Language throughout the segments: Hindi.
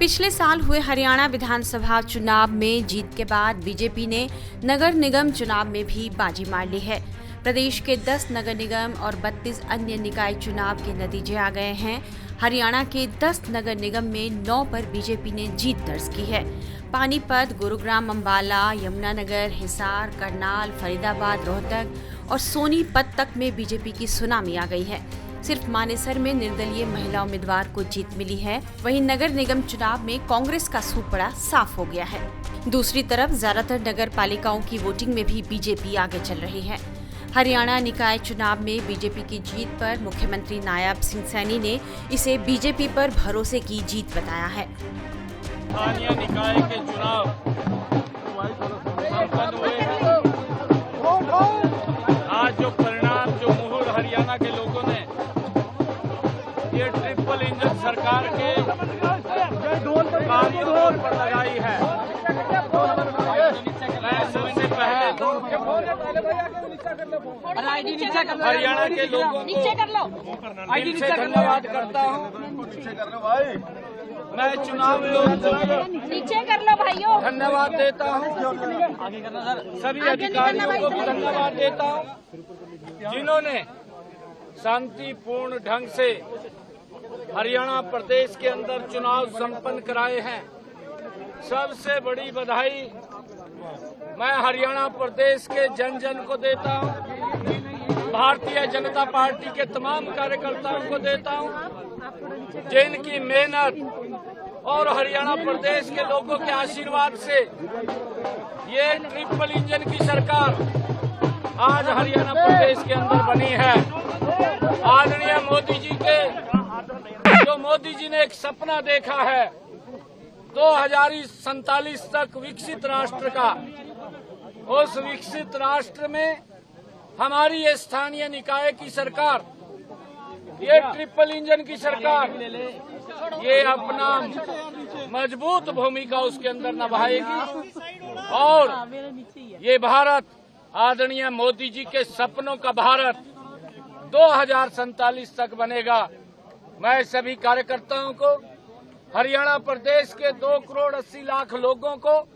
पिछले साल हुए हरियाणा विधानसभा चुनाव में जीत के बाद बीजेपी ने नगर निगम चुनाव में भी बाजी मार ली है। प्रदेश के 10 नगर निगम और 32 अन्य निकाय चुनाव के नतीजे आ गए हैं। हरियाणा के 10 नगर निगम में 9 पर बीजेपी ने जीत दर्ज की है। पानीपत, गुरुग्राम, अंबाला, यमुनानगर, हिसार, करनाल, फरीदाबाद, रोहतक और सोनीपत तक में बीजेपी की सुनामी आ गई है। सिर्फ मानेसर में निर्दलीय महिला उम्मीदवार को जीत मिली है। वहीं नगर निगम चुनाव में कांग्रेस का सूपड़ा साफ हो गया है। दूसरी तरफ ज्यादातर नगर पालिकाओं की वोटिंग में भी बीजेपी आगे चल रही है। हरियाणा निकाय चुनाव में बीजेपी की जीत पर मुख्यमंत्री नायब सिंह सैनी ने इसे बीजेपी पर भरोसे की जीत बताया है। स्थानीय निकाय के चुनाव संपन्न हुए हैं। आज जो परिणाम, जो मुहर हरियाणा के लोगों ने ये ट्रिपल इंजन सरकार के कामों पर लगाई है, मैं सबसे पहले हरियाणा के लोगों को दिल से धन्यवाद करता हूँ। मैं चुनाव नीचे कर लो भाइयों, धन्यवाद देता हूँ। सभी अधिकारियों को भी धन्यवाद देता हूँ जिन्होंने शांतिपूर्ण ढंग से हरियाणा प्रदेश के अंदर चुनाव संपन्न कराए हैं। सबसे बड़ी बधाई मैं हरियाणा प्रदेश के जन जन को देता हूँ, भारतीय जनता पार्टी के तमाम कार्यकर्ताओं को देता हूँ, जिनकी मेहनत और हरियाणा प्रदेश के लोगों के आशीर्वाद से ये ट्रिपल इंजन की सरकार आज हरियाणा प्रदेश के अंदर बनी है। आदरणीय मोदी जी के मोदी जी ने एक सपना देखा है 2047 तक विकसित राष्ट्र का। उस विकसित राष्ट्र में हमारी ये स्थानीय निकाय की सरकार, ये ट्रिपल इंजन की सरकार, ये अपना मजबूत भूमिका उसके अंदर निभाएगी और ये भारत आदरणीय मोदी जी के सपनों का भारत 2047 तक बनेगा। मैं सभी कार्यकर्ताओं को, हरियाणा प्रदेश के 2 करोड़ 80 लाख लोगों को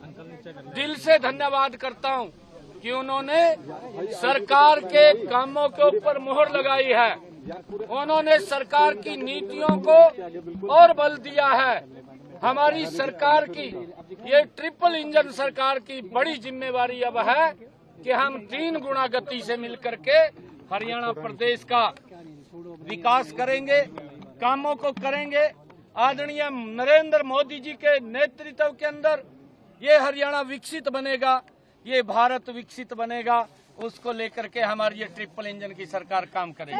दिल से धन्यवाद करता हूं कि उन्होंने सरकार के कामों के ऊपर मुहर लगाई है। उन्होंने सरकार की नीतियों को और बल दिया है। हमारी सरकार की ये ट्रिपल इंजन सरकार की बड़ी जिम्मेवारी अब है कि हम 3 गुना गति से मिलकर के हरियाणा प्रदेश का विकास करेंगे, कामों को करेंगे। आदरणीय नरेंद्र मोदी जी के नेतृत्व के अंदर ये हरियाणा विकसित बनेगा, ये भारत विकसित बनेगा। उसको लेकर के हमारी ये ट्रिपल इंजन की सरकार काम करेगी।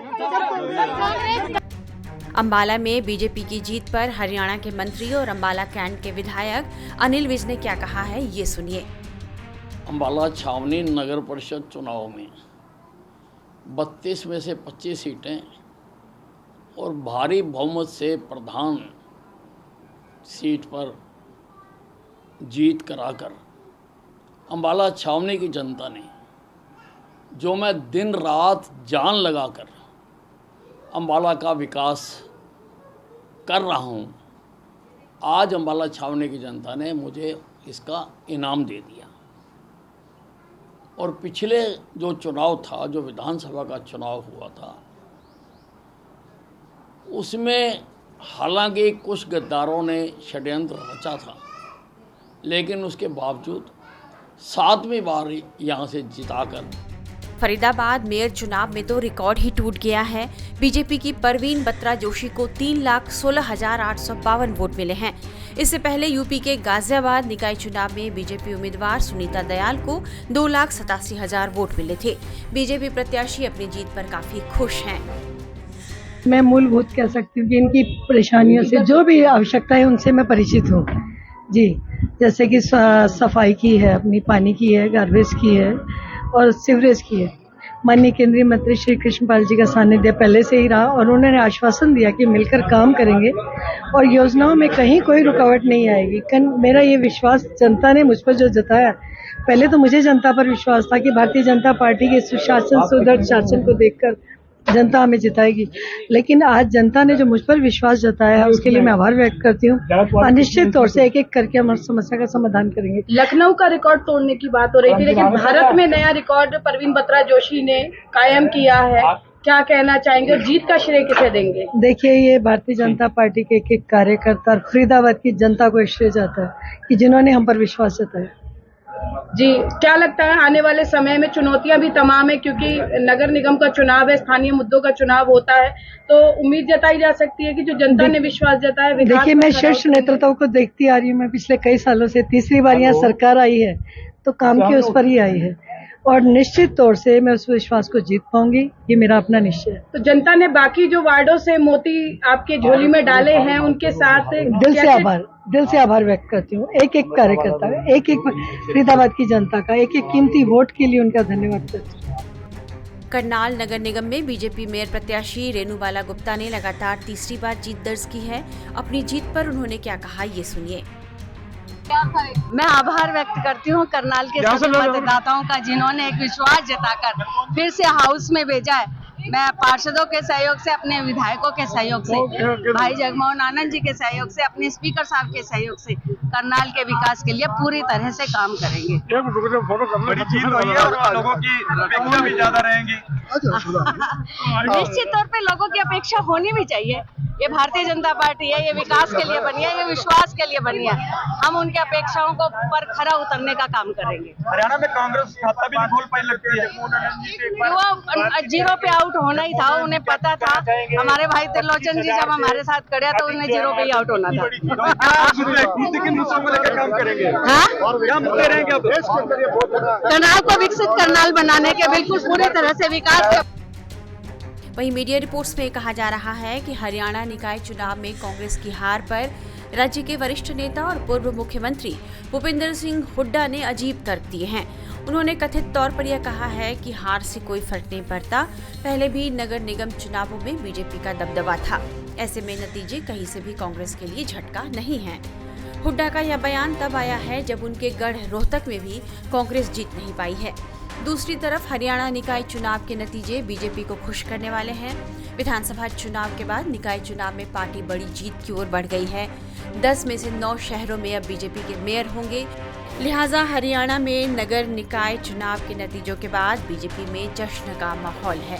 अंबाला में बीजेपी की जीत पर हरियाणा के मंत्री और अंबाला कैंट के विधायक अनिल विज ने क्या कहा है, ये सुनिए। अंबाला छावनी नगर परिषद चुनाव में 32 में से 25 सीटें और भारी बहुमत से प्रधान सीट पर जीत कराकर अंबाला छावनी की जनता ने, जो मैं दिन रात जान लगाकर अंबाला का विकास कर रहा हूं, आज अंबाला छावनी की जनता ने मुझे इसका इनाम दे दिया। और पिछले जो चुनाव था, जो विधानसभा का चुनाव हुआ था, उसमें हालांकि कुछ गद्दारों ने षड्यंत्र रचा था, लेकिन उसके बावजूद 7वीं बार यहां से जिताकर फरीदाबाद मेयर चुनाव में तो रिकॉर्ड ही टूट गया है। बीजेपी की परवीन बत्रा जोशी को 3,16,852 वोट मिले हैं। इससे पहले यूपी के गाजियाबाद निकाय चुनाव में बीजेपी उम्मीदवार सुनीता दयाल को 2,87,000 वोट मिले थे। बीजेपी प्रत्याशी अपनी जीत पर काफी खुश हैं। मैं मूलभूत कह सकती हूँ कि इनकी परेशानियों से जो भी आवश्यकता है उनसे मैं परिचित हूँ जी। जैसे कि सफाई की है, अपनी पानी की है, गार्बेज की है और सीवरेज की है। माननीय केंद्रीय मंत्री श्री कृष्णपाल जी का सानिध्य पहले से ही रहा और उन्होंने आश्वासन दिया कि मिलकर काम करेंगे और योजनाओं में कहीं कोई रुकावट नहीं आएगी। मेरा ये विश्वास जनता ने मुझ पर जो जताया, पहले तो मुझे जनता पर विश्वास था कि भारतीय जनता पार्टी के सुशासन, सुदृढ़ शासन को देखकर जनता हमें जिताएगी, लेकिन आज जनता ने जो मुझ पर विश्वास जताया है उसके लिए मैं आभार व्यक्त करती हूँ और निश्चित तौर से एक एक करके हम समस्या का समाधान करेंगे। लखनऊ का रिकॉर्ड तोड़ने की बात हो रही थी, लेकिन भारत में नया रिकॉर्ड परवीन बत्रा जोशी ने कायम किया है। क्या कहना चाहेंगे और जीत का श्रेय किसे देंगे? देखिए, ये भारतीय जनता पार्टी के एक एक कार्यकर्ता और फरीदाबाद की जनता को श्रेय जाता है कि जिन्होंने हम पर विश्वास जताया। जी, क्या लगता है आने वाले समय में चुनौतियां भी तमाम है, क्योंकि नगर निगम का चुनाव है, स्थानीय मुद्दों का चुनाव होता है, तो उम्मीद जताई जा सकती है कि जो जनता ने विश्वास जताया। देखिए, मैं शीर्ष नेतृत्व को देखती आ रही हूँ। मैं पिछले कई सालों से तीसरी बार यहाँ सरकार आई है तो काम की उस पर ही आई है और निश्चित तौर से मैं उस विश्वास को जीत पाऊंगी, ये मेरा अपना निश्चय है। तो जनता ने बाकी जो वार्डों से मोती आपके झोली में डाले हैं उनके साथ दिल से आभार व्यक्त करती हूँ। एक एक कार्यकर्ता, एक एक फरीदाबाद की जनता का, एक एक कीमती वोट के लिए उनका धन्यवाद करती हूँ। करनाल नगर निगम में बीजेपी मेयर प्रत्याशी रेणुबाला गुप्ता ने लगातार तीसरी बार जीत दर्ज की है। अपनी जीत पर उन्होंने क्या कहा, ये सुनिए। मैं आभार व्यक्त करती हूँ करनाल के सभी मतदाताओं का, जिन्होंने एक विश्वास जताकर फिर से हाउस में भेजा है। मैं पार्षदों के सहयोग से, अपने विधायकों के सहयोग से, भाई जगमोहन आनंद जी के सहयोग से, अपने स्पीकर साहब के सहयोग से करनाल के विकास के लिए पूरी तरह से काम करेंगे। बड़ी जीत हुई है और लोगों की अपेक्षा भी ज्यादा रहेंगी। निश्चित तौर पे लोगों की अपेक्षा होनी भी चाहिए। ये भारतीय जनता पार्टी है, ये विकास के लिए बनी है, ये विश्वास के लिए बनी है। हम उनकी अपेक्षाओं को पर खरा उतरने का काम करेंगे। हरियाणा में कांग्रेस खाता भी नहीं खोल पाई लगती है। वो जीरो पे आउट होना ही था, उन्हें पता था। हमारे भाई त्रिलोचन जी जब हमारे साथ खड़े तो उन्हें जीरो पे ही आउट होना था। काम करेंगे करनाल को विकसित करनाल बनाने के बिल्कुल पूरे तरह से विकास। वहीं मीडिया रिपोर्ट्स में कहा जा रहा है कि हरियाणा निकाय चुनाव में कांग्रेस की हार पर राज्य के वरिष्ठ नेता और पूर्व मुख्यमंत्री भूपेंद्र सिंह हुड्डा ने अजीब तर्क दिए हैं। उन्होंने कथित तौर पर यह कहा है कि हार से कोई फर्क नहीं पड़ता, पहले भी नगर निगम चुनावों में बीजेपी का दबदबा था, ऐसे में नतीजे कहीं से भी कांग्रेस के लिए झटका नहीं है। हुड्डा का यह बयान तब आया है जब उनके गढ़ रोहतक में भी कांग्रेस जीत नहीं पाई है। दूसरी तरफ हरियाणा निकाय चुनाव के नतीजे बीजेपी को खुश करने वाले हैं। विधानसभा चुनाव के बाद निकाय चुनाव में पार्टी बड़ी जीत की ओर बढ़ गई है। 10 में से 9 शहरों में अब बीजेपी के मेयर होंगे। लिहाजा हरियाणा में नगर निकाय चुनाव के नतीजों के बाद बीजेपी में जश्न का माहौल है।